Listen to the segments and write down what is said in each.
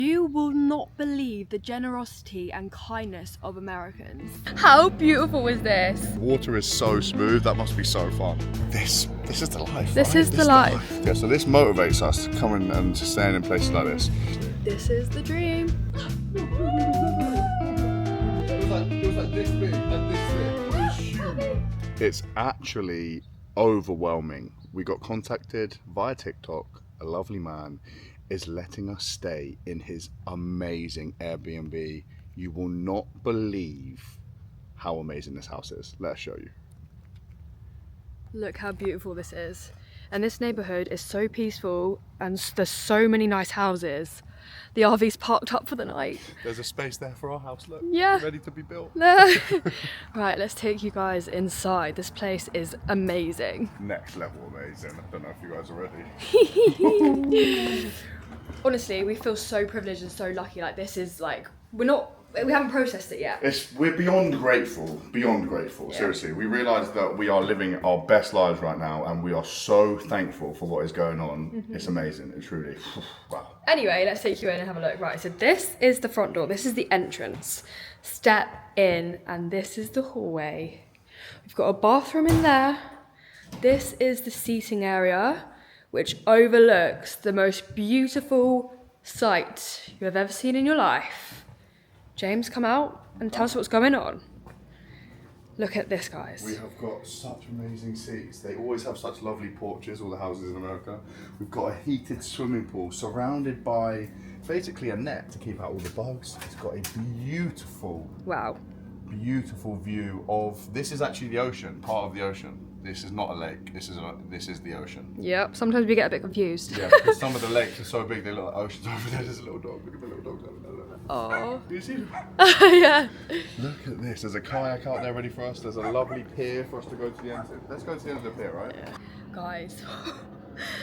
You will not believe the generosity and kindness of Americans. How beautiful is this? Water is so smooth, that must be so fun. This is the life. This is the life. Yeah, so this motivates us to come in and to staying in places like this. This is the dream. It was like this big and this big. It was huge. It's actually overwhelming. We got contacted via TikTok. A lovely man is letting us stay in his amazing Airbnb. You will not believe how amazing this house is. Let's show you. Look how beautiful this is. And this neighborhood is so peaceful and there's so many nice houses. The RV's parked up for the night. There's a space there for our house, look. Yeah. Ready to be built. Right, let's take you guys inside. This place is amazing. Next level amazing. I don't know if you guys are ready. Honestly, we feel so privileged and so lucky. Like this is like, we haven't processed it yet. We're beyond grateful, Yeah. Seriously. We realise that we are living our best lives right now and we are so thankful for what is going on. It's amazing, it's really, wow. Anyway, let's take you in and have a look. Right, so this is the front door. This is the entrance. Step in and this is the hallway. We've got a bathroom in there. This is the seating area, which overlooks the most beautiful sight you have ever seen in your life. James, come out and tell us what's going on. Look at this, guys. We have got such amazing seats. They always have such lovely porches, all the houses in America. We've got a heated swimming pool surrounded by basically a net to keep out all the bugs. It's got a beautiful, beautiful view of, this is actually the ocean, part of the ocean. This is not a lake, this is the ocean. Yep, sometimes we get a bit confused. Yeah, because some of the lakes are so big, they look like oceans over there. There's a little dog, look at the little dog over there. Oh. Do you see them? Yeah. Look at this, there's a kayak out there ready for us. There's a lovely pier for us to go to the end of. Let's go to the end of the pier, right? Yeah. Guys,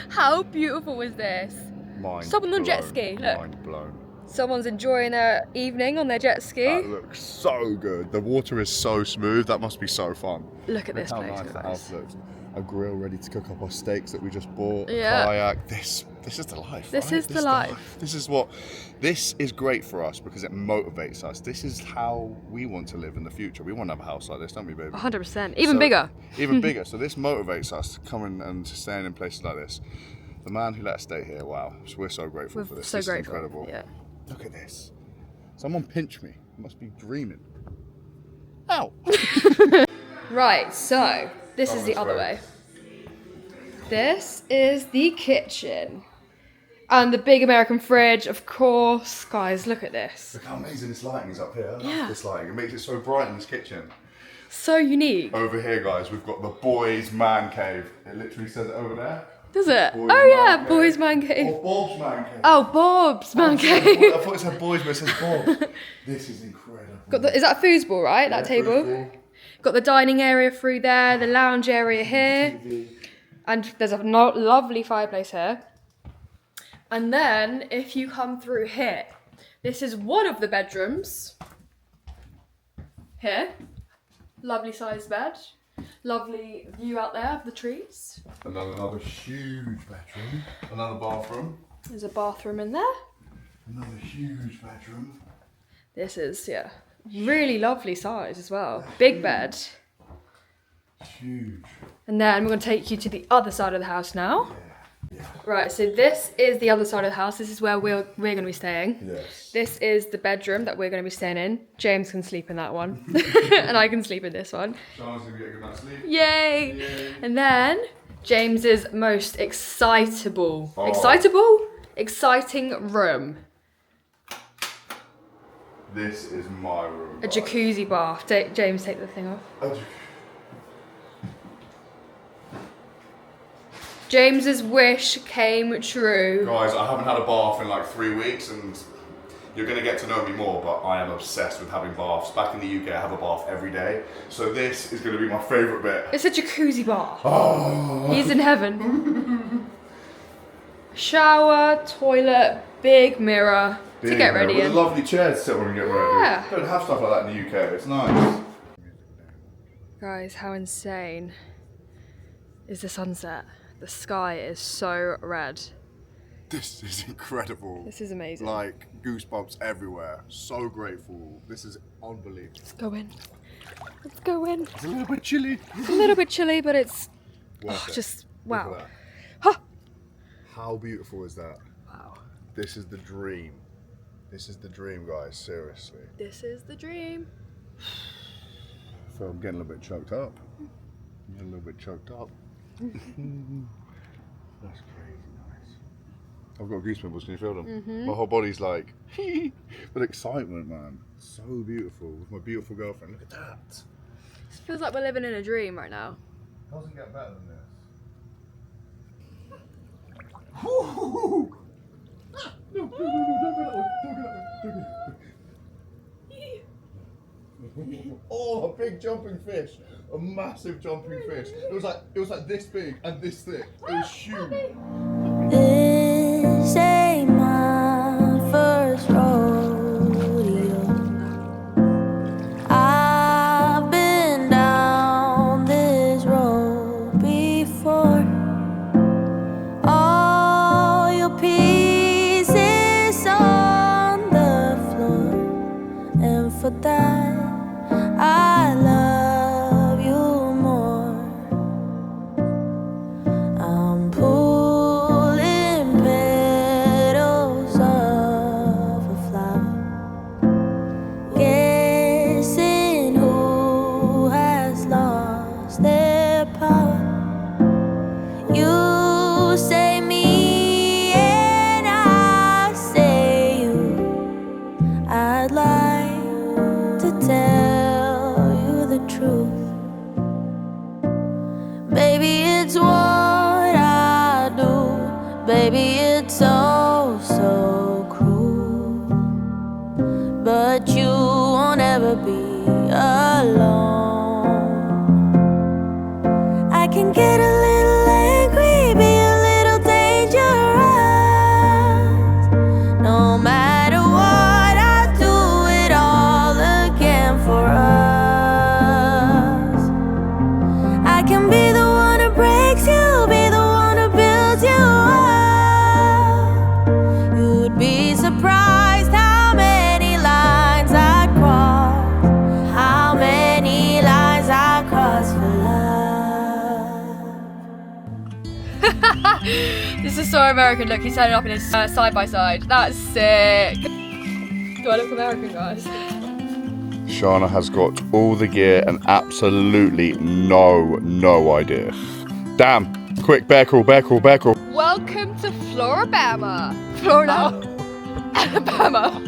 how beautiful is this? Mind Someone on blown. jet ski, look. Mind blown. Someone's enjoying their evening on their jet ski. That looks so good. The water is so smooth, that must be so fun. Look at this how place, nice the guys. house looks. A grill ready to cook up our steaks that we just bought. Yeah. Kayak. This is the life. This right? is the life. This is great for us because it motivates us. This is how we want to live in the future. We want to have a house like this, don't we, baby? 100%. Even bigger. Even bigger. So this motivates us to come in and staying in places like this. The man who let us stay here, wow. So we're so grateful for this. So this grateful. Is incredible. Yeah. Look at this. Someone pinch me. I must be dreaming. Ow! Right, so this is the other way. This is the kitchen. And the big American fridge, of course. Guys, look at this. Look how amazing this lighting is up here. I Yeah. love this lighting. It makes it so bright in this kitchen. So unique. Over here, guys, we've got the boys' man cave. It literally says it over there. Does it? Boys' Oh yeah, man boys' cave. man cave. Or Bob's man cave. Oh, Bob's man I cave. thought it said boys, but it says Bob's. This is incredible. Is that a foosball, right? That table? Foosball. Got the dining area through there, the lounge area here. TV. And there's a lovely fireplace here. And then if you come through here, this is one of the bedrooms. Here. Lovely sized bed. Lovely view out there of the trees. Another huge bedroom. Another bathroom. There's a bathroom in there. Another huge bedroom. This is, yeah, really lovely size as well. Big bed. Huge. And then we're going to take you to the other side of the house now. Yeah. Right, so this is the other side of the house. This is where we're going to be staying. Yes. This is the bedroom that we're going to be staying in. James can sleep in that one. And I can sleep in this one. Charles gonna get a good night's sleep. Yay! Yay. And then James's most exciting room. This is my room. A jacuzzi bath. James, take the thing off. James's wish came true. Guys, I haven't had a bath in like 3 weeks and you're going to get to know me more, but I am obsessed with having baths. Back in the UK, I have a bath every day. So this is going to be my favourite bit. It's a jacuzzi bath. Oh. He's in heaven. Shower, toilet, big mirror to get ready With in. a lovely chair to sit on and get ready. Yeah. Don't have stuff like that in the UK, it's nice. Guys, how insane is the sunset? The sky is so red. This is incredible. This is amazing. Like, goosebumps everywhere. So grateful. This is unbelievable. Let's go in. Let's go in. It's a little bit chilly. It's a little bit chilly, but it's Worth it. just Look wow. at that. Huh. How beautiful is that? Wow. This is the dream. This is the dream, guys. Seriously. This is the dream. I feel I'm getting a little bit choked up. I'm getting a little bit choked up. That's crazy nice. I've got goosebumps. Can you feel them? My whole body's like, with excitement, man. So beautiful. With my beautiful girlfriend. Look at that. It feels like we're living in a dream right now. Doesn't get better than this. Woo! No, don't go that way. Don't go that way. Oh, a big jumping fish. A massive jumping fish. It was like this big and this thick. It was huge. This ain't my first rodeo. I've been down this road before. All your pieces on the floor, and for that I love you more. I'm pulling petals of a flower, guessing who has lost their power. You say me and I say you. I'd like to tell you the truth. Baby, it's what I do. Baby, it's so cruel. But you won't ever be alone. I can get a little angry, be a little dangerous. No matter what, I do it all again for us. I can be the one who breaks you, be the one who builds you up. You'd be surprised how many lines I'd cross, how many lines I cross for love. This is so American. Look, he's standing up in his side by side. That's sick. Do I look American, guys? Shana has got all the gear and absolutely no idea. Damn. Quick, bear crawl. Welcome to Floribama. Florida. Alabama.